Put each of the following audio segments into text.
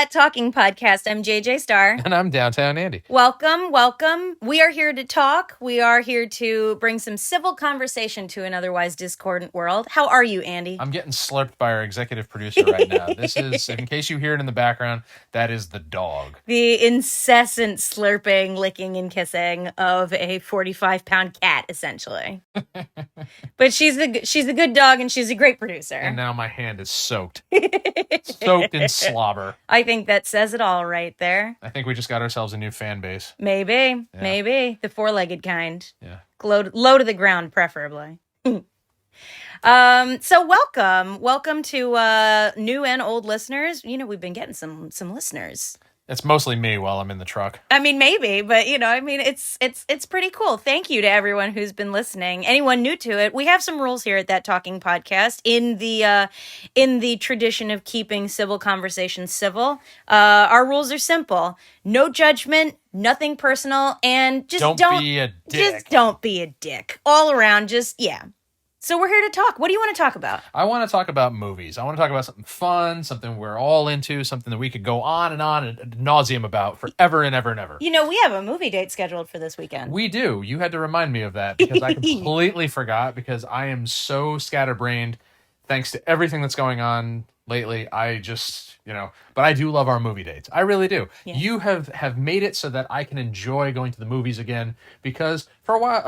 That Talking Podcast. I'm JJ Starr. And I'm Downtown Andy. Welcome, welcome. We are here to talk. We are here to bring some civil conversation to an otherwise discordant world. How are you, Andy? I'm getting slurped by our executive producer right now. This is, in case you hear it in the background, that is the dog. The incessant slurping, licking, and kissing of a 45-pound cat, essentially. But she's the good dog, and she's a great producer. And now my hand is soaked. Soaked in slobber. I think that says it all right there. I think we just got ourselves a new fan base. Maybe. The four-legged kind. Yeah. Low to the ground, preferably. So welcome to new and old listeners. You know, we've been getting some listeners. It's mostly me while I'm in the truck. I mean, maybe, but it's pretty cool. Thank you to everyone who's been listening. Anyone new to it, we have some rules here at That Talking Podcast in the tradition of keeping civil conversations civil. Our rules are simple: no judgment, nothing personal, and don't be a dick. Just don't be a dick all around. So we're here to talk. What do you want to talk about? I want to talk about movies. I want to talk about something fun, something we're all into, something that we could go on and ad nauseum about forever and ever and ever. You know, we have a movie date scheduled for this weekend. We do. You had to remind me of that because I completely forgot because I am so scatterbrained thanks to everything that's going on lately. I just, but I do love our movie dates. I really do. Yeah. You have made it so that I can enjoy going to the movies again because for a while,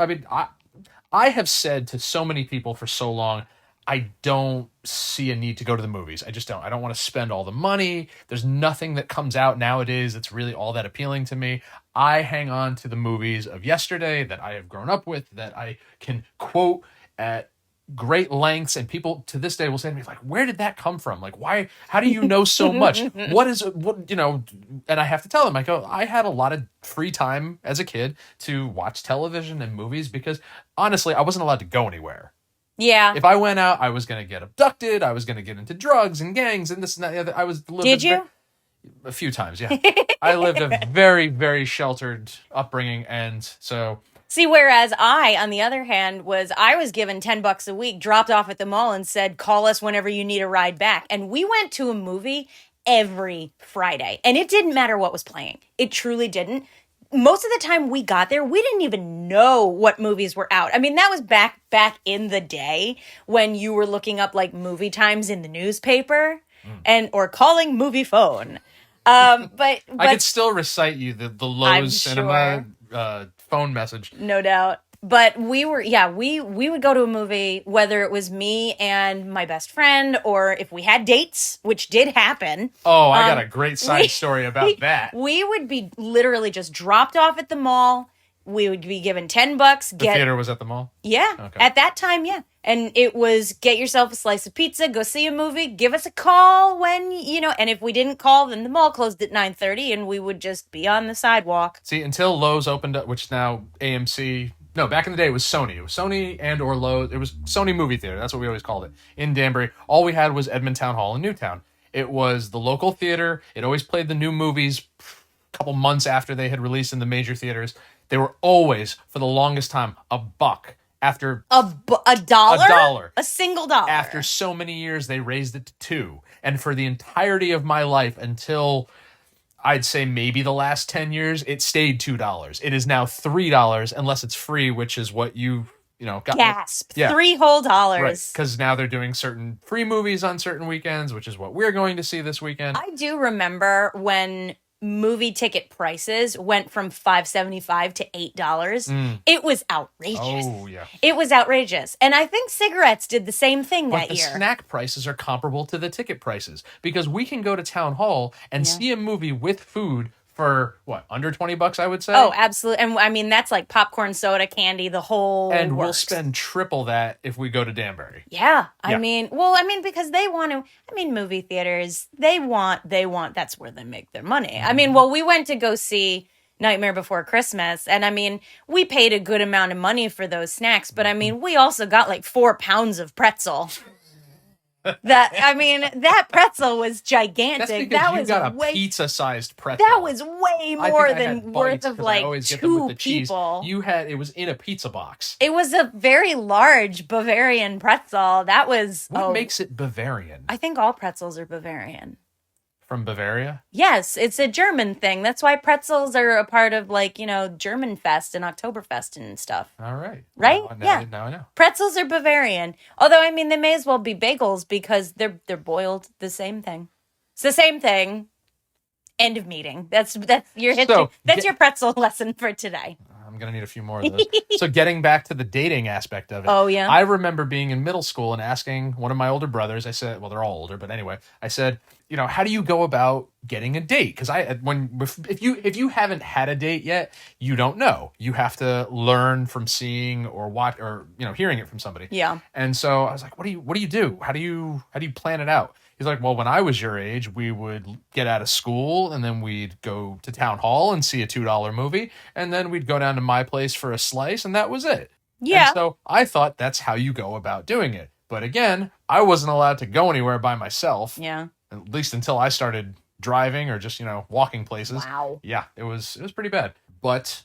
I have said to so many people for so long, I don't see a need to go to the movies. I just don't. I don't want to spend all the money. There's nothing that comes out nowadays that's really all that appealing to me. I hang on to the movies of yesterday that I have grown up with, that I can quote at great lengths, and people to this day will say to me, like, where did that come from? Like, why, how do you know so much? And I have to tell them, I go, I had a lot of free time as a kid to watch television and movies because honestly, I wasn't allowed to go anywhere. Yeah. If I went out, I was going to get abducted. I was going to get into drugs and gangs and this and that. The other. I was. Did you? A few times, yeah. I lived a very, very sheltered upbringing, and so. See, whereas on the other hand, I was given $10 a week, dropped off at the mall and said, call us whenever you need a ride back. And we went to a movie every Friday. And it didn't matter what was playing. It truly didn't. Most of the time we got there, we didn't even know what movies were out. I mean, that was back in the day when you were looking up like movie times in the newspaper or calling movie phone. But I could still recite you the Lowe's Cinema phone message. No doubt. But we would go to a movie, whether it was me and my best friend, or if we had dates, which did happen. Oh, I got a great side story about that. We would be literally just dropped off at the mall. We would be given $10. The theater was at the mall? Yeah. Okay. At that time, yeah. And it was get yourself a slice of pizza, go see a movie, give us a call when, and if we didn't call, then the mall closed at 9:30 and we would just be on the sidewalk. See, until Lowe's opened up, which now AMC, no, back in the day it was Sony. It was Sony and or Lowe's. It was Sony Movie Theater. That's what we always called it. In Danbury, all we had was Edmond Town Hall in Newtown. It was the local theater. It always played the new movies a couple months after they had released in the major theaters. They were always, for the longest time, $1. After a dollar? A single dollar. After so many years, they raised it to $2. And for the entirety of my life, until I'd say maybe the last 10 years, it stayed $2. It is now $3 unless it's free, which is what you got. Gasp. Yeah. $3 whole. Right, because now they're doing certain free movies on certain weekends, which is what we're going to see this weekend. I do remember when movie ticket prices went from $5.75 to $8. It was outrageous. Oh, yeah. It was outrageous. And I think cigarettes did the same thing that year. But the snack prices are comparable to the ticket prices because we can go to Town Hall and see a movie with food for, under $20, I would say? Oh, absolutely. And I mean, that's like popcorn, soda, candy, the whole And works. We'll spend triple that if we go to Danbury. Yeah. I mean, because they want to, movie theaters, they want, that's where they make their money. Mm-hmm. I mean, we went to go see Nightmare Before Christmas, and I mean, we paid a good amount of money for those snacks, but I mean, we also got like 4 pounds of pretzel. That pretzel was gigantic. That was got a pizza-sized pretzel. That was way more than worth of like 2 people. It was in a pizza box. It was a very large Bavarian pretzel. That was what makes it Bavarian? I think all pretzels are Bavarian. From Bavaria? Yes, it's a German thing. That's why pretzels are a part of, like, German Fest and Oktoberfest and stuff. All right. Right? Yeah. Now I know. Pretzels are Bavarian. Although, I mean, they may as well be bagels because they're boiled the same thing. It's the same thing. End of meeting. That's your history. So, That's your pretzel lesson for today. I'm going to need a few more of those. So getting back to the dating aspect of it. Oh, yeah? I remember being in middle school and asking one of my older brothers, I said, well, they're all older, but anyway, I said, how do you go about getting a date? Because if you haven't had a date yet, you don't know. You have to learn from seeing or watch or, hearing it from somebody. Yeah. And so I was like, what do you do? How do you plan it out? He's like, well, when I was your age, we would get out of school and then we'd go to town hall and see a $2 movie. And then we'd go down to my place for a slice and that was it. Yeah. And so I thought that's how you go about doing it. But again, I wasn't allowed to go anywhere by myself. Yeah. At least until I started driving or just, walking places. Wow. Yeah, it was pretty bad. But,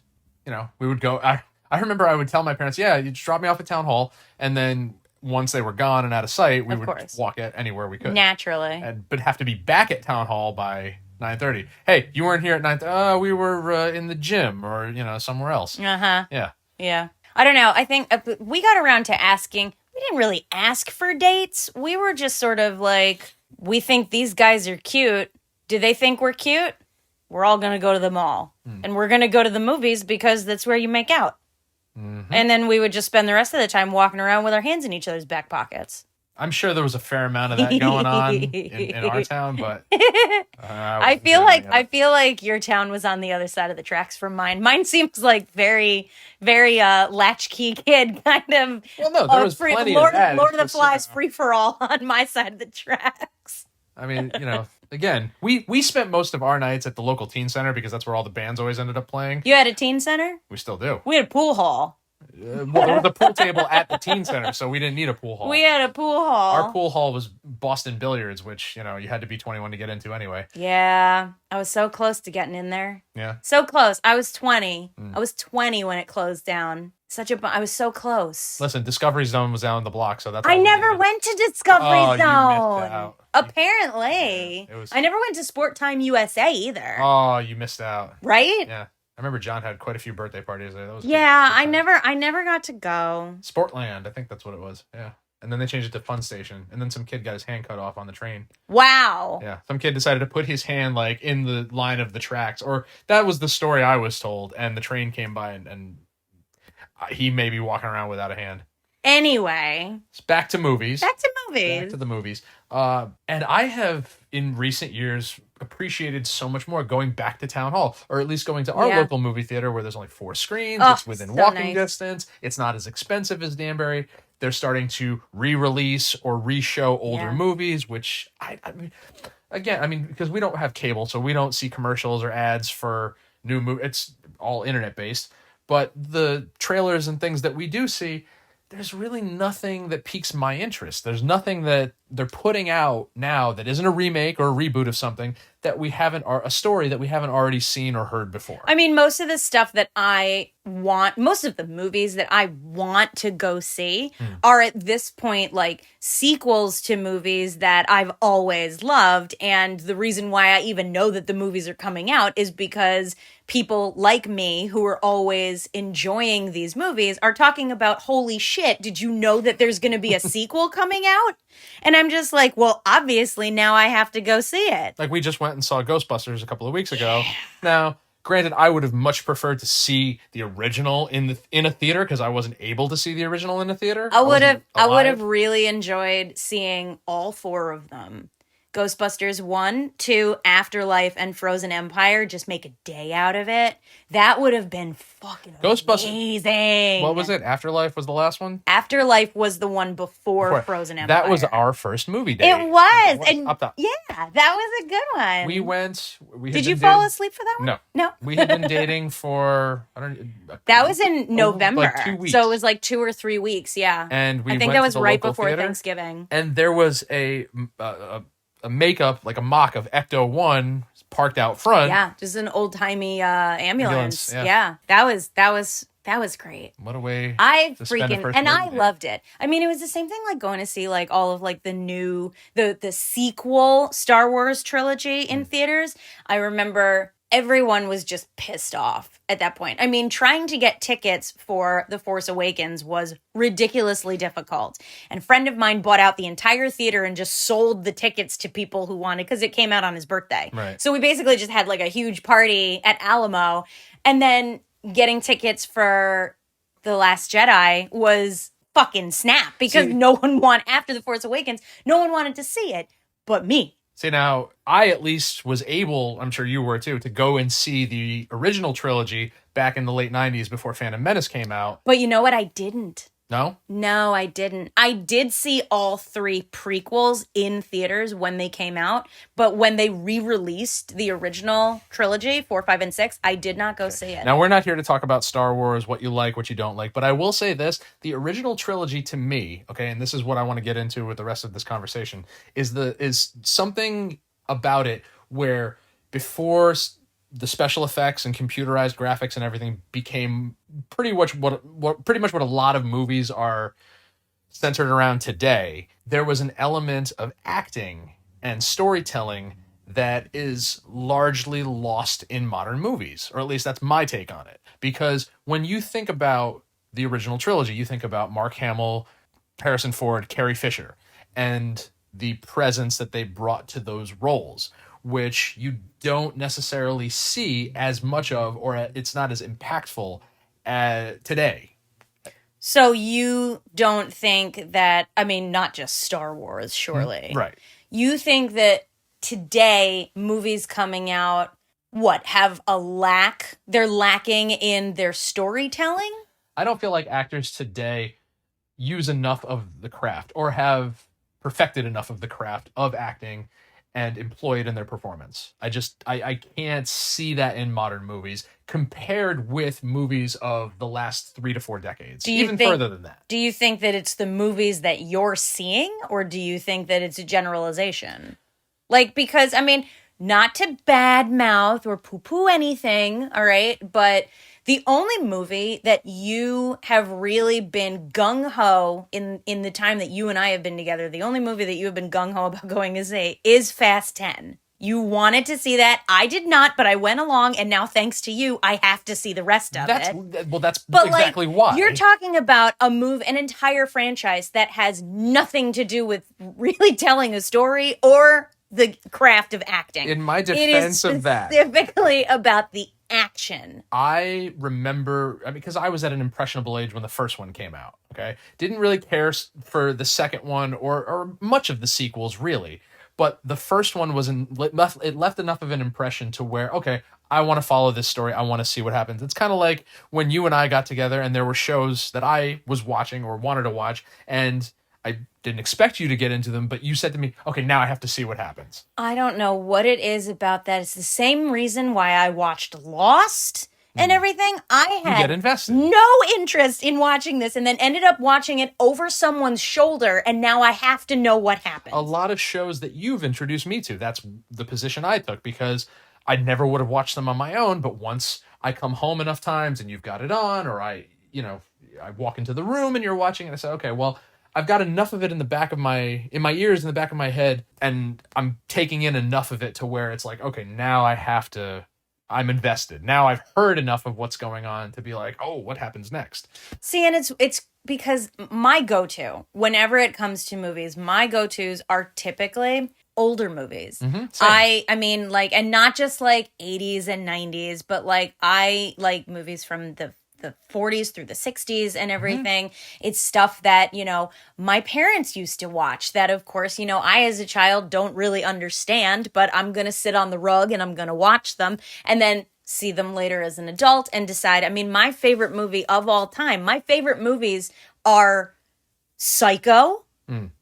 we would go. I remember I would tell my parents, yeah, you just drop me off at town hall. And then once they were gone and out of sight, we would walk at anywhere we could. Naturally. But have to be back at town hall by 9:30. Hey, you weren't here at 9:30. We were in the gym or, somewhere else. Uh-huh. Yeah. Yeah. I don't know. I think we got around to asking. We didn't really ask for dates. We were just sort of like, we think these guys are cute. Do they think we're cute? We're all going to go to the mall. And we're going to go to the movies because that's where you make out. Mm-hmm. And then we would just spend the rest of the time walking around with our hands in each other's back pockets. I'm sure there was a fair amount of that going on in our town, but I feel like your town was on the other side of the tracks from mine. Mine seems like very, very latchkey kid kind of. Well, no, there was plenty Lord, of that. Lord of the Flies free for all on my side of the tracks. I mean, again, we spent most of our nights at the local teen center because that's where all the bands always ended up playing. You had a teen center? We still do. We had a pool hall. Well, there was a pool table at the teen center, so we didn't need a pool hall. We had a pool hall. Our pool hall was Boston Billiards, which, you had to be 21 to get into anyway. Yeah. I was so close to getting in there. Yeah. So close. I was 20. I was 20 when it closed down. I was so close. Listen, Discovery Zone was down the block, so that's. I never went to Discovery Zone. You missed out. Apparently. Yeah, I never went to Sport Time USA either. Oh, you missed out. Right? Yeah. I remember John had quite a few birthday parties there. That was good I never got to go. Sportland, I think that's what it was. Yeah. And then they changed it to Fun Station. And then some kid got his hand cut off on the train. Wow. Yeah. Some kid decided to put his hand in the line of the tracks. Or that was the story I was told. And the train came by and he may be walking around without a hand. Anyway. Back to movies. Back to the movies. And I have, in recent years, appreciated so much more going back to town hall, or at least going to our local movie theater where there's only 4 screens. It's within walking distance. It's not as expensive as Danbury. They're starting to re-release or re-show older movies, which I mean, again, because we don't have cable, so we don't see commercials or ads for new movies. It's all internet based. But the trailers and things that we do see, there's really nothing that piques my interest. There's nothing that they're putting out now that isn't a remake or a reboot of something that we haven't, or a story that we haven't already seen or heard before. I mean, most of the stuff that most of the movies that I want to go see are at this point like sequels to movies that I've always loved. And the reason why I even know that the movies are coming out is because people like me who are always enjoying these movies are talking about, holy shit, did you know that there's going to be a sequel coming out? And I'm just like, well, obviously now I have to go see it. Like we just went and saw Ghostbusters a couple of weeks ago. Yeah. Now, granted, I would have much preferred to see the original in a theater because I wasn't able to see the original in a theater. I would have really enjoyed seeing all 4 of them. Ghostbusters 1, 2, Afterlife, and Frozen Empire. Just make a day out of it. That would have been fucking amazing. What was it? Afterlife was the last one? Afterlife was the one before Frozen Empire. That was our first movie day. It was. And yeah, that was a good one. We went. Did you fall asleep for that one? No. We had been dating for, that was in November. Like 2 weeks. So it was like 2 or 3 weeks, yeah. And I think that was right before Thanksgiving. And there was a makeup, like a mock of Ecto-1 parked out front. Yeah, just an old-timey ambulance. Yeah. That was That was great. What a way I to spend a freaking first and I movie day. loved it. I mean, it was the same thing like going to see like all of like the sequel Star Wars trilogy in theaters. I remember everyone was just pissed off at that point. I mean, trying to get tickets for The Force Awakens was ridiculously difficult. And a friend of mine bought out the entire theater and just sold the tickets to people who wanted because it came out on his birthday. Right. So we basically just had like a huge party at Alamo, and then getting tickets for The Last Jedi was fucking snap because after The Force Awakens, no one wanted to see it but me. See, now, I at least was able, I'm sure you were too, to go and see the original trilogy back in the late 90s before Phantom Menace came out. But you know what? I didn't. No? No, I didn't. I did see all 3 prequels in theaters when they came out, but when they re-released the original trilogy, 4, 5, and 6, I did not go see it. Now, we're not here to talk about Star Wars, what you like, what you don't like, but I will say this, the original trilogy to me, okay, and this is what I want to get into with the rest of this conversation, is something about it where before the special effects and computerized graphics and everything became pretty much what a lot of movies are centered around today, there was an element of acting and storytelling that is largely lost in modern movies, or at least that's my take on it. Because when you think about the original trilogy, you think about Mark Hamill, Harrison Ford, Carrie Fisher, and the presence that they brought to those roles, which you don't necessarily see as much of, or it's not as impactful today. So you don't think that, I mean, not just Star Wars, surely. Right. You think that today movies coming out, have a lack? They're lacking in their storytelling? I don't feel like actors today use enough of the craft or have perfected enough of the craft of acting and employ it in their performance. I can't see that in modern movies compared with movies of the last 3 to 4 decades, even further than that. Do you think that it's the movies that you're seeing, or do you think that it's a generalization? Like, because, I mean, not to badmouth or poo-poo anything, all right, but the only movie that you have really been gung-ho in the time that you and I have been together, the only movie that you have been gung-ho about going to see is Fast 10. You wanted to see that. I did not, but I went along, and now thanks to you, I have to see the rest of it. Well, that's exactly why. You're talking about an entire franchise that has nothing to do with really telling a story or the craft of acting. In my defense of that, specifically about the action. I remember, because I was at an impressionable age when the first one came out, okay? Didn't really care for the second one or much of the sequels, really. But the first one it left enough of an impression to where, okay, I want to follow this story. I want to see what happens. It's kind of like when you and I got together and there were shows that I was watching or wanted to watch, and I didn't expect you to get into them, but you said to me, okay, now I have to see what happens. I don't know what it is about that. It's the same reason why I watched Lost and everything. I had get invested. No interest in watching this, and then ended up watching it over someone's shoulder, and now I have to know what happened. A lot of shows that you've introduced me to, that's the position I took, because I never would have watched them on my own, but once I come home enough times and you've got it on, or I walk into the room and you're watching it, I say, okay, well, I've got enough of it in my ears, in the back of my head, and I'm taking in enough of it to where it's like, okay, now I'm invested. Now I've heard enough of what's going on to be like, oh, what happens next? See, and it's because my go-to, whenever it comes to movies, my go-tos are typically older movies. Mm-hmm, I mean, like, and not just like 80s and 90s, but like I like movies from the 40s through the 60s and everything. Mm-hmm. It's stuff that, my parents used to watch that, of course, I as a child don't really understand, but I'm going to sit on the rug and I'm going to watch them and then see them later as an adult and decide. I mean, my favorite movie of all time, my favorite movies are Psycho,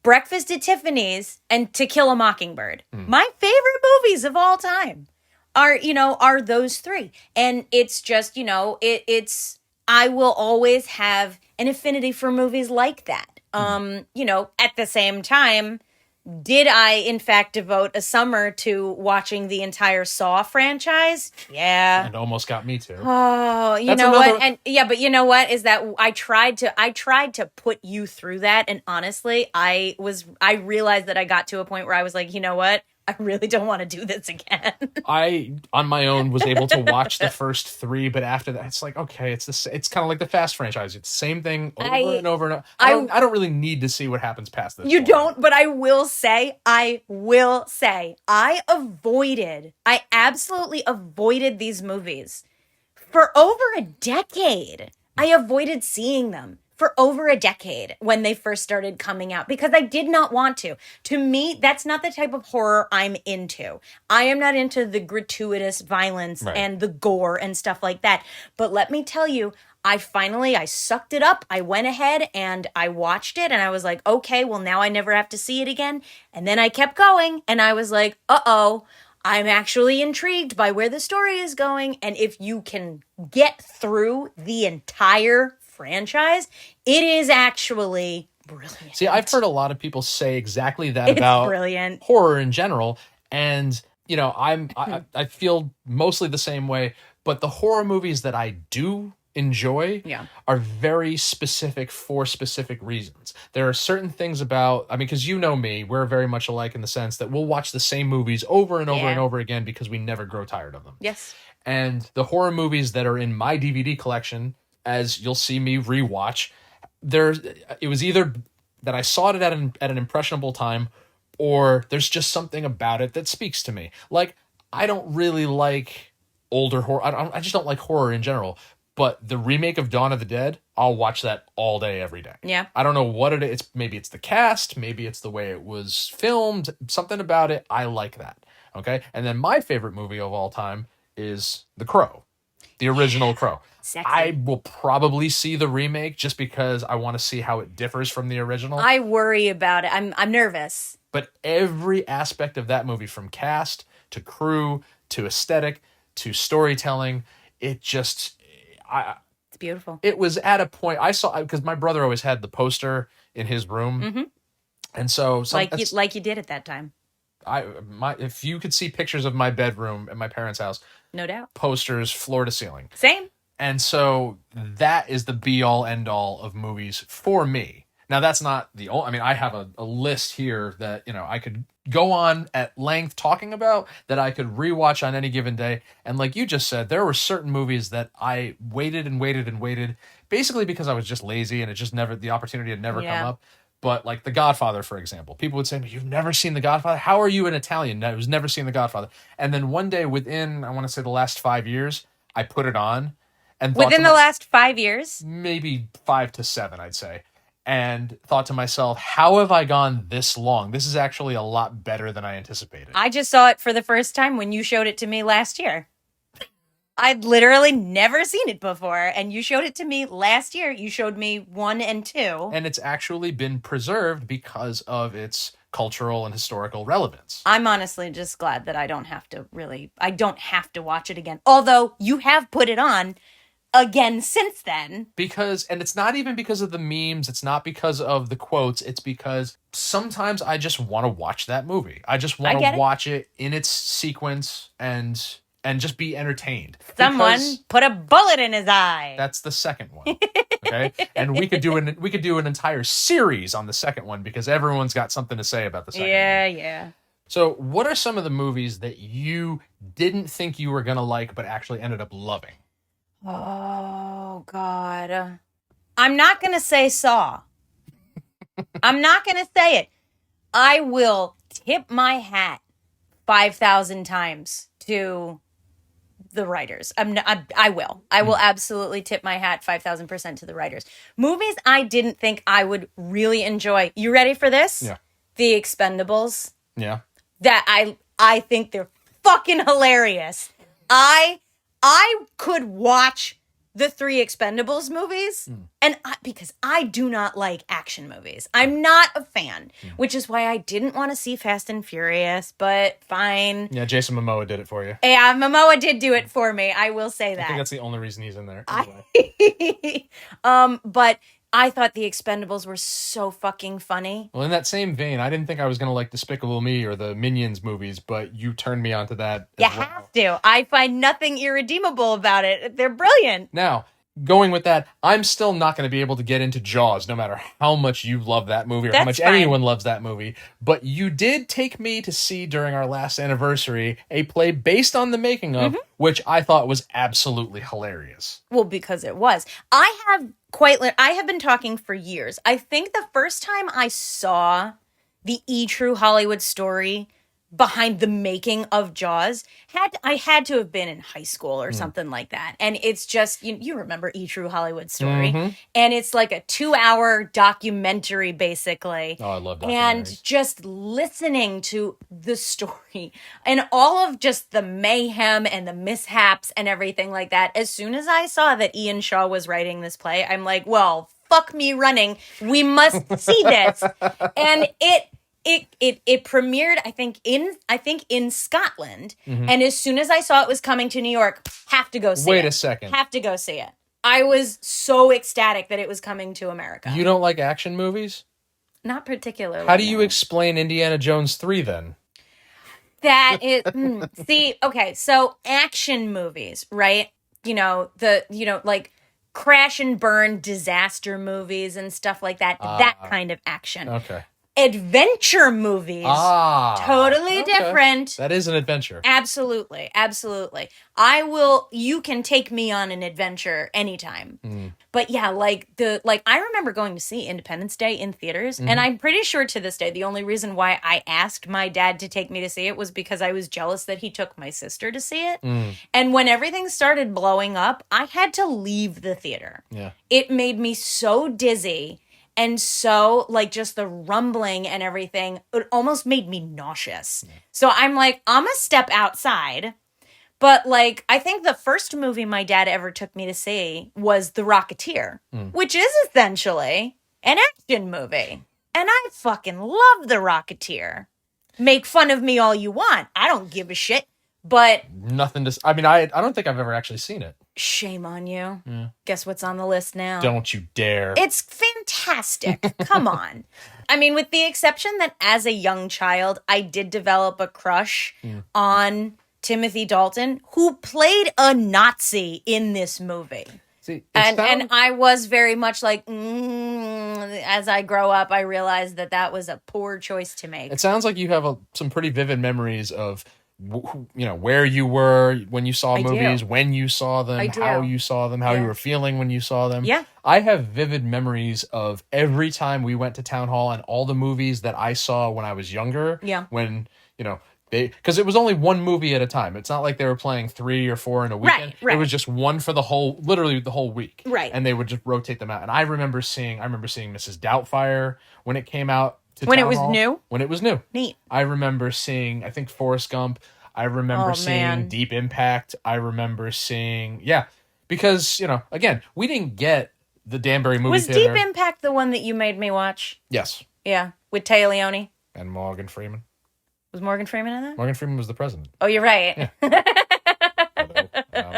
Breakfast at Tiffany's, and To Kill a Mockingbird. My favorite movies of all time are those 3. And it's just, I will always have an affinity for movies like that. At the same time, Did I, in fact, devote a summer to watching the entire Saw franchise? Yeah. And almost got me too. Oh, you That's know another- what? And yeah, but you know what is that I tried to put you through that, and honestly, I realized that I got to a point where I was like, you know what? I really don't want to do this again. I, on my own, was able to watch the first 3, but after that, it's like, okay, it's kind of like the Fast franchise. It's the same thing over and over and over. I don't really need to see what happens past this. You point. don't, but I absolutely avoided these movies for over a decade. I avoided seeing them for over a decade when they first started coming out because I did not want to. To me, that's not the type of horror I'm into. I am not into the gratuitous violence and the gore and stuff like that. But let me tell you, I sucked it up. I went ahead and I watched it and I was like, okay, well now I never have to see it again. And then I kept going and I was like, uh-oh, I'm actually intrigued by where the story is going. And if you can get through the entire franchise, it is actually brilliant. See, I've heard a lot of people say exactly that about brilliant horror in general. And, you know, I feel mostly the same way. But the horror movies that I do enjoy are very specific for specific reasons. There are certain things about, I mean, because you know me, we're very much alike in the sense that we'll watch the same movies over and over and over again because we never grow tired of them. Yes. And the horror movies that are in my DVD collection, as you'll see me rewatch, it was either that I saw it at an impressionable time, or there's just something about it that speaks to me. Like, I don't really like older horror. I just don't like horror in general. But the remake of Dawn of the Dead, I'll watch that all day, every day. Yeah. I don't know what it is. Maybe it's the cast. Maybe it's the way it was filmed. Something about it. I like that. Okay. And then my favorite movie of all time is The Crow, the original Crow. Sexy. I will probably see the remake just because I want to see how it differs from the original. I worry about it. I'm nervous. But every aspect of that movie, from cast to crew to aesthetic to storytelling, it's beautiful. It was at a point I saw, because my brother always had the poster in his room, and so like you did at that time. If you could see pictures of my bedroom at my parents' house, no doubt, posters floor to ceiling. Same. And so that is the be all end all of movies for me. Now that's not the only. I mean, I have a list here that I could go on at length talking about, that I could rewatch on any given day. And like you just said, there were certain movies that I waited and waited and waited, basically because I was just lazy and the opportunity had never come up. But like The Godfather, for example, people would say, "You've never seen The Godfather? How are you an Italian who's never seen The Godfather?" And then one day, within, I want to say, the last 5 years, I put it on. And within the last 5 years? Maybe 5 to 7, I'd say. And thought to myself, how have I gone this long? This is actually a lot better than I anticipated. I just saw it for the first time when you showed it to me last year. I'd literally never seen it before, and you showed it to me last year. You showed me 1 and 2. And it's actually been preserved because of its cultural and historical relevance. I'm honestly just glad that I don't have to watch it again. Although you have put it on again since then. And it's not even because of the memes, it's not because of the quotes, it's because sometimes I just want to watch that movie. I just want to watch it in its sequence and just be entertained. Someone put a bullet in his eye. That's the second one. Okay? And we could do an entire series on the second one because everyone's got something to say about the second one. Yeah. So, what are some of the movies that you didn't think you were going to like but actually ended up loving? Oh, God. I'm not going to say Saw. I'm not going to say it. I will tip my hat 5,000 times to the writers. I will. I will absolutely tip my hat 5,000% to the writers. Movies I didn't think I would really enjoy. You ready for this? Yeah. The Expendables. Yeah. That I think they're fucking hilarious. I could watch the 3 Expendables movies, and because I do not like action movies. I'm not a fan, which is why I didn't want to see Fast and Furious, but fine. Yeah, Jason Momoa did it for you. Yeah, Momoa did do it for me. I will say that. I think that's the only reason he's in there. But I thought The Expendables were so fucking funny. Well, in that same vein, I didn't think I was going to like Despicable Me or the Minions movies, but you turned me onto that You as well. have to. I find nothing irredeemable about it. They're brilliant. Now, going with that, I'm still not going to be able to get into Jaws, no matter how much you love that movie or how That's much fine. anyone loves that movie. But you did take me to see during our last anniversary a play based on the making of, which I thought was absolutely hilarious. Well, because it was. I have been talking for years. I think the first time I saw the True Hollywood Story behind the making of Jaws, I had to have been in high school or something like that. And it's just, you remember True Hollywood Story. And it's like a 2-hour documentary, basically. Oh, I love documentaries. And just listening to the story and all of just the mayhem and the mishaps and everything like that. As soon as I saw that Ian Shaw was writing this play, I'm like, well, fuck me running. We must see this. And it premiered, I think in Scotland. And as soon as I saw it was coming to New York, have to go see it. Wait a second. Have to go see it. I was so ecstatic that it was coming to America. You don't like action movies? Not particularly. How do you no. explain Indiana Jones 3 then? That is see, okay, so action movies, right? Like crash and burn disaster movies and stuff like that. That kind of action. Okay. Adventure movies. Totally okay. different. That is an adventure. Absolutely. You can take me on an adventure anytime. But yeah, I remember going to see Independence Day in theaters, and I'm pretty sure to this day the only reason why I asked my dad to take me to see it was because I was jealous that he took my sister to see it. And when everything started blowing up, I had to leave the theater. Yeah. It made me so dizzy. And so, just the rumbling and everything, it almost made me nauseous. Yeah. So I'm like, I'm going to step outside. But, I think the first movie my dad ever took me to see was The Rocketeer, which is essentially an action movie. And I fucking love The Rocketeer. Make fun of me all you want. I don't give a shit. But nothing to... I mean, I don't think I've ever actually seen it. Shame on you. Yeah. Guess what's on the list now? Don't you dare. It's fantastic. Come on. I mean, with the exception that as a young child, I did develop a crush on Timothy Dalton, who played a Nazi in this movie. See, and I was very much like, as I grow up, I realized that was a poor choice to make. It sounds like you have some pretty vivid memories of where you were when you saw movies, when you saw them, how you saw them, how you were feeling when you saw them. Yeah. I have vivid memories of every time we went to town hall and all the movies that I saw when I was younger. Yeah. When, because it was only one movie at a time. It's not like they were playing 3 or 4 in a weekend. Right. It was just one for literally the whole week. Right. And they would just rotate them out. And I remember seeing Mrs. Doubtfire when it came out. When it was new? When it was new. Neat. I remember seeing, I think, Forrest Gump. I remember seeing Deep Impact. I remember seeing, because, again, we didn't get the Danbury movie theater. Was Deep Impact the one that you made me watch? Yes. Yeah, with Taya Leone. And Morgan Freeman. Was Morgan Freeman in that? Morgan Freeman was the president. Oh, you're right. Yeah.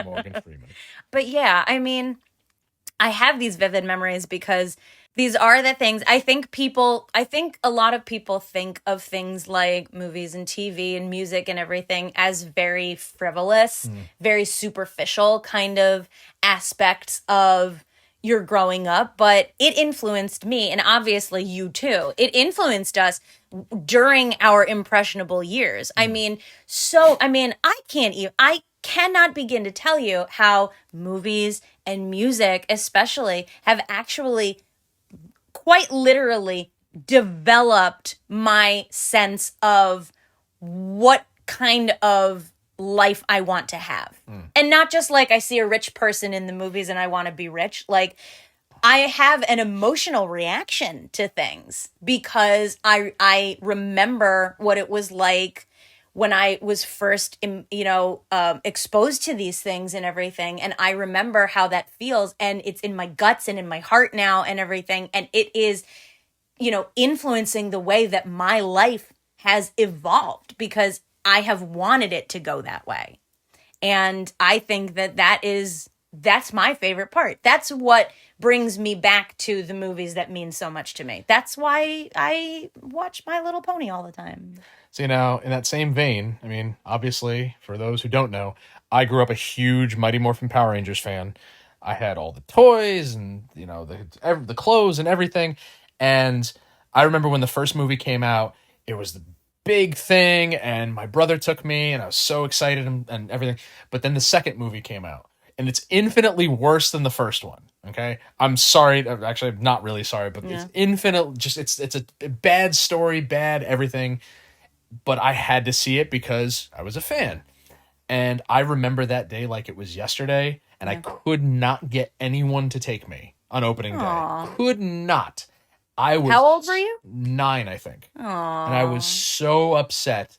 Morgan Freeman. But yeah, I mean, I have these vivid memories because these are the things I think a lot of people think of things like movies and TV and music and everything as very frivolous, very superficial kind of aspects of your growing up, but it influenced me, and obviously you too. It influenced us during our impressionable years. I cannot begin to tell you how movies and music especially have actually quite literally developed my sense of what kind of life I want to have. And not just I see a rich person in the movies and I want to be rich. I have an emotional reaction to things because I remember what it was like when I was first, exposed to these things and everything. And I remember how that feels, and it's in my guts and in my heart now and everything. And it is, influencing the way that my life has evolved because I have wanted it to go that way. And I think that is that's my favorite part. That's what brings me back to the movies that mean so much to me. That's why I watch My Little Pony all the time. So, in that same vein, I mean, obviously, for those who don't know, I grew up a huge Mighty Morphin Power Rangers fan. I had all the toys and, the clothes and everything. And I remember when the first movie came out, it was the big thing, and my brother took me, and I was so excited and everything. But then the second movie came out, and it's infinitely worse than the first one. Okay, I'm sorry. Actually, I'm not really sorry, but it's infinite. Just it's a bad story, bad everything. But I had to see it because I was a fan. And I remember that day like it was yesterday, and I could not get anyone to take me on opening day. Could not. I was How old were you? 9, I think. Aww. And I was so upset.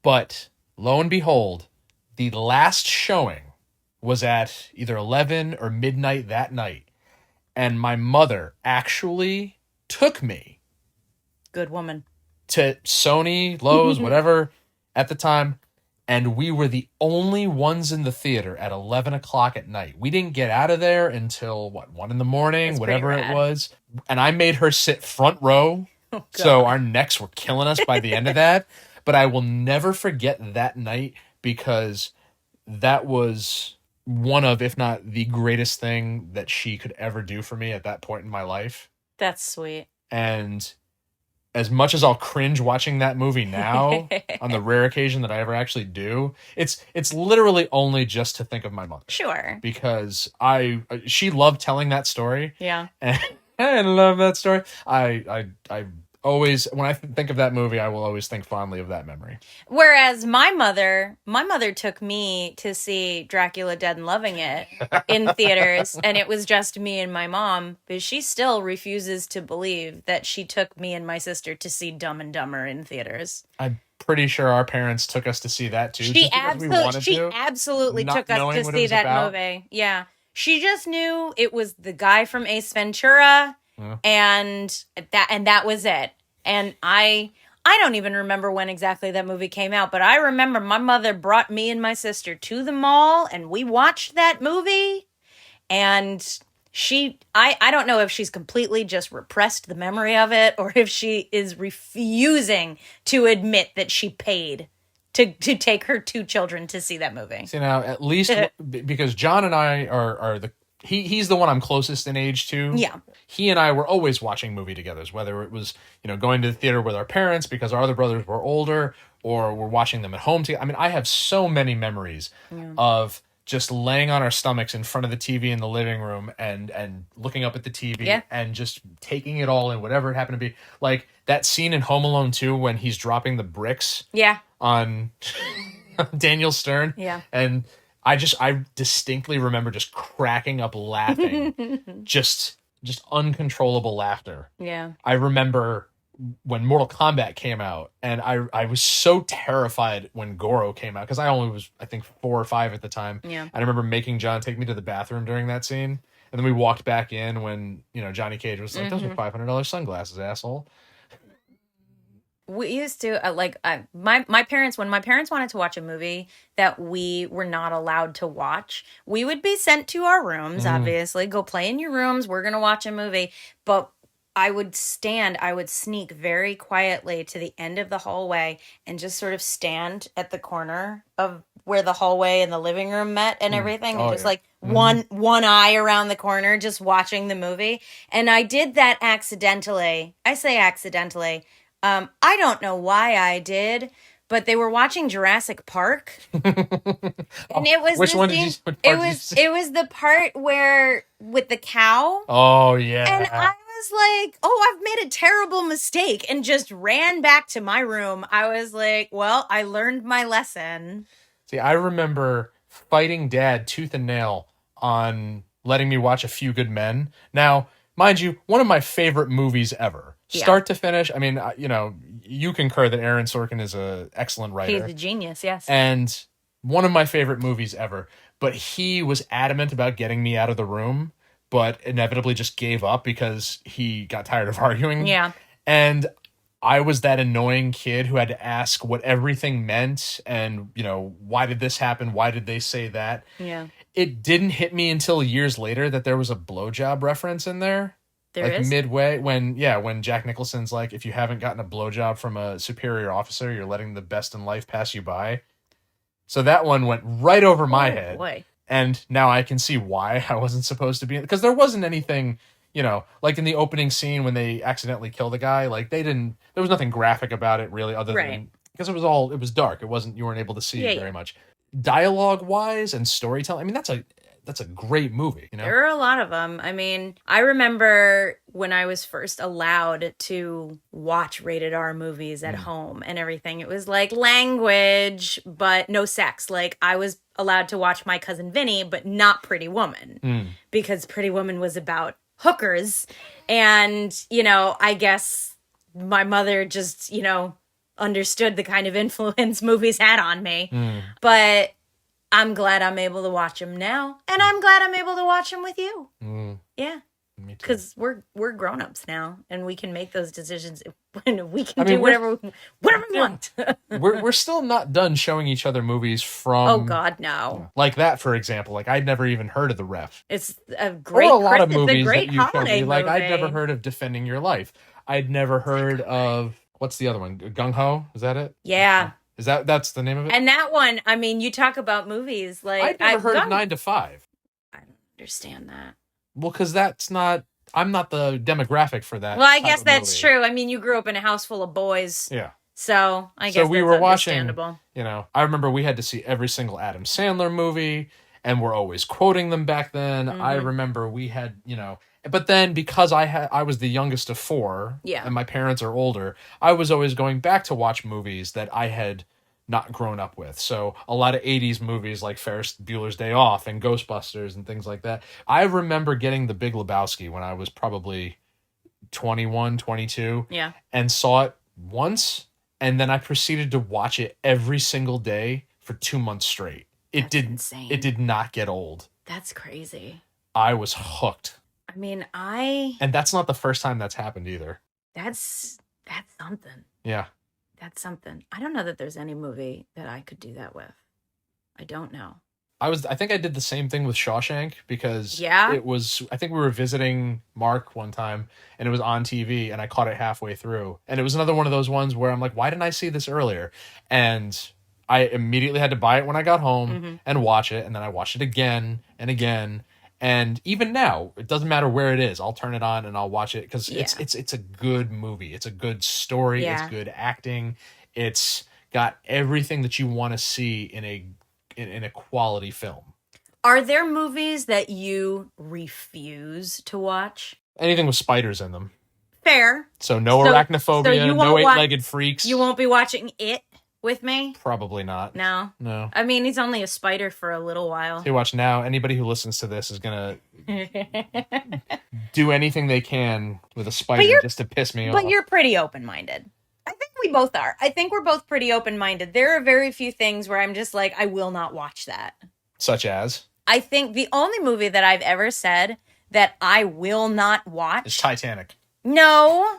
But lo and behold, the last showing was at either 11 or midnight that night. And my mother actually took me. Good woman. To Sony, Lowe's, whatever, at the time. And we were the only ones in the theater at 11 o'clock at night. We didn't get out of there until, 1 in the morning, That's whatever pretty it rad. was. And I made her sit front row. Oh, So our necks were killing us by the end of that. But I will never forget that night because that was one of, if not the greatest thing that she could ever do for me at that point in my life. That's sweet. And as much as I'll cringe watching that movie now, on the rare occasion that I ever actually do, it's literally only just to think of my mother. Sure. Because she loved telling that story. Yeah. And I love that story. I always, when I think of that movie, I will always think fondly of that memory. Whereas my mother took me to see Dracula Dead and Loving It in theaters, and it was just me and my mom, but she still refuses to believe that she took me and my sister to see Dumb and Dumber in theaters. I'm pretty sure our parents took us to see that too. She absolutely not took us knowing to what it see was that about. movie. Yeah. She just knew it was the guy from Ace Ventura, and that was it. And I don't even remember when exactly that movie came out, but I remember my mother brought me and my sister to the mall, and we watched that movie. And I don't know if she's completely just repressed the memory of it, or if she is refusing to admit that she paid to take her 2 children to see that movie. So now, at least because John and I are he's the one I'm closest in age to. Yeah. He and I were always watching movie together, whether it was, going to the theater with our parents because our other brothers were older, or we're watching them at home together. I mean, I have so many memories of just laying on our stomachs in front of the TV in the living room and looking up at the TV and just taking it all in, whatever it happened to be. Like that scene in Home Alone 2 when he's dropping the bricks on Daniel Stern. Yeah. And I distinctly remember just cracking up laughing, just uncontrollable laughter. Yeah. I remember when Mortal Kombat came out, and I was so terrified when Goro came out because I only was, I think, 4 or 5 at the time. Yeah. And I remember making John take me to the bathroom during that scene, and then we walked back in when Johnny Cage was like, "Those are $500 sunglasses, asshole." We used to my parents, when my parents wanted to watch a movie that we were not allowed to watch, we would be sent to our rooms, obviously, go play in your rooms, we're going to watch a movie. But I would sneak very quietly to the end of the hallway and just sort of stand at the corner of where the hallway and the living room met and everything. And just one eye around the corner, just watching the movie. And I did that accidentally. I say accidentally. I don't know why I did, but they were watching Jurassic Park, and it was Which one did you? it was the part where with the cow. Oh yeah. And I was like, "Oh, I've made a terrible mistake," and just ran back to my room. I was like, "Well, I learned my lesson." See, I remember fighting Dad tooth and nail on letting me watch A Few Good Men. Now, mind you, one of my favorite movies ever. Start to finish. I mean, you concur that Aaron Sorkin is an excellent writer. He's a genius, yes. And one of my favorite movies ever. But he was adamant about getting me out of the room, but inevitably just gave up because he got tired of arguing. Yeah. And I was that annoying kid who had to ask what everything meant and, why did this happen? Why did they say that? Yeah. it didn't hit me until years later that there was a blowjob reference in there. There like is? midway when Jack Nicholson's like, if you haven't gotten a blowjob from a superior officer, you're letting the best in life pass you by. So that one went right over my head. Boy. And now I can see why I wasn't supposed to be, because there wasn't anything, like in the opening scene when they accidentally kill the guy, like there was nothing graphic about it really, other than, because it was dark. You weren't able to see very much. Dialogue wise and storytelling, I mean, that's a great movie. There are a lot of them. I mean, I remember when I was first allowed to watch rated R movies at home and everything. It was like language, but no sex. Like I was allowed to watch My Cousin Vinny, but not Pretty Woman, because Pretty Woman was about hookers. And, I guess my mother just, understood the kind of influence movies had on me. But I'm glad I'm able to watch them now, and I'm glad I'm able to watch them with you. Yeah, because we're grown-ups now, and we can make those decisions. We can do whatever we want. we're still not done showing each other movies from. Oh God, no! Like that, for example. Like I'd never even heard of The Ref. It's a great, or a lot of movies that you showed me. Like I'd never heard of Defending Your Life. I'd never heard of what's the other one? Gung Ho? Is that it? Yeah. Is that's the name of it? And that one, I mean, you talk about movies like I've never heard of 9 to 5. I don't understand that. Well, because I'm not the demographic for that. Well, I guess that's true. I mean, you grew up in a house full of boys. Yeah. So I guess we that's were watching. Understandable. I remember we had to see every single Adam Sandler movie, and we're always quoting them back then. I remember we had, but then because I was the youngest of 4, and my parents are older, I was always going back to watch movies that I had not grown up with. So a lot of 80s movies like Ferris Bueller's Day Off and Ghostbusters and things like that. I remember getting The Big Lebowski when I was probably 21, 22. Yeah. And saw it once, and then I proceeded to watch it every single day for 2 months straight. It did not get old. That's crazy. I was hooked. I mean, and that's not the first time that's happened either. That's something. Yeah. That's something. I don't know that there's any movie that I could do that with. I don't know. I think I did the same thing with Shawshank because I think we were visiting Mark one time and it was on TV and I caught it halfway through. And it was another one of those ones where I'm like, why didn't I see this earlier? And I immediately had to buy it when I got home and watch it. And then I watched it again and again. And even now, it doesn't matter where it is. I'll turn it on and I'll watch it because it's a good movie. It's a good story. It's good acting. It's got everything that you want to see in a quality film. Are there movies that you refuse to watch? Anything with spiders in them. Fair. So no arachnophobia, no eight-legged freaks. You won't be watching It with me? Probably not. No. No. I mean, he's only a spider for a little while. So you watch now. Anybody who listens to this is going to do anything they can with a spider just to piss me off. But you're pretty open-minded. I think we both are. I think we're both pretty open-minded. There are very few things where I'm just like, I will not watch that. Such as? I think the only movie that I've ever said that I will not watch is Titanic. No.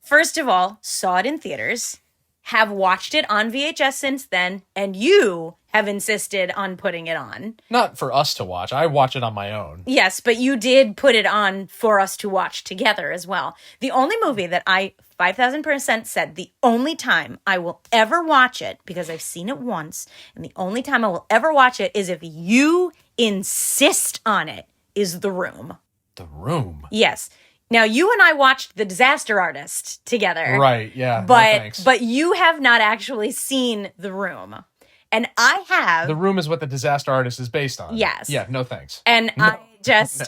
First of all, saw it in theaters. Have watched it on VHS since then, and you have insisted on putting it on. Not for us to watch. I watch it on my own. Yes, but you did put it on for us to watch together as well. The only movie that I 5,000% said the only time I will ever watch it, because I've seen it once, and the only time I will ever watch it is if you insist on it, is The Room. The Room? Yes. Now, you and I watched The Disaster Artist together. Right, yeah. But you have not actually seen The Room. And I have. The Room is what The Disaster Artist is based on. Yes. Yeah, no thanks. And no.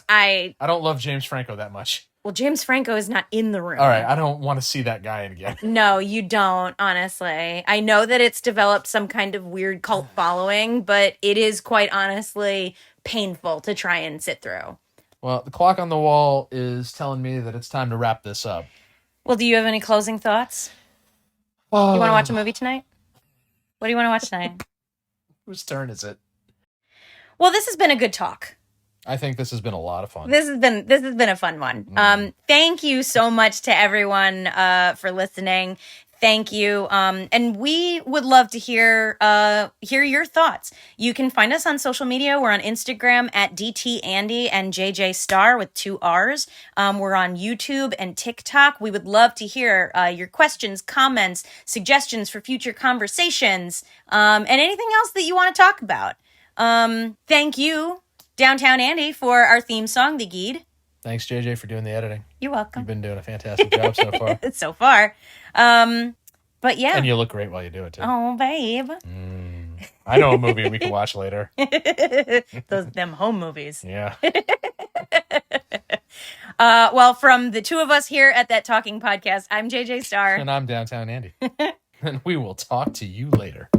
I don't love James Franco that much. Well, James Franco is not in The Room. All right, I don't want to see that guy again. No, you don't, honestly. I know that it's developed some kind of weird cult following, but it is quite honestly painful to try and sit through. Well, the clock on the wall is telling me that it's time to wrap this up. Well, do you have any closing thoughts? You want to watch a movie tonight? What do you want to watch tonight? Whose turn is it? Well, this has been a good talk. I think this has been a lot of fun. This has been a fun one. Thank you so much to everyone for listening. Thank you. And we would love to hear your thoughts. You can find us on social media. We're on Instagram at DTAndy and JJ Star with 2 R's. We're on YouTube and TikTok. We would love to hear your questions, comments, suggestions for future conversations, and anything else that you want to talk about. Thank you, Downtown Andy, for our theme song, The Guide. Thanks, JJ, for doing the editing. You're welcome. You've been doing a fantastic job so far. So far. But yeah. And you look great while you do it, too. Oh, babe. I know a movie we can watch later. Them home movies. Yeah. Well, from the 2 of us here at That Talking Podcast, I'm JJ Star. And I'm Downtown Andy. And we will talk to you later.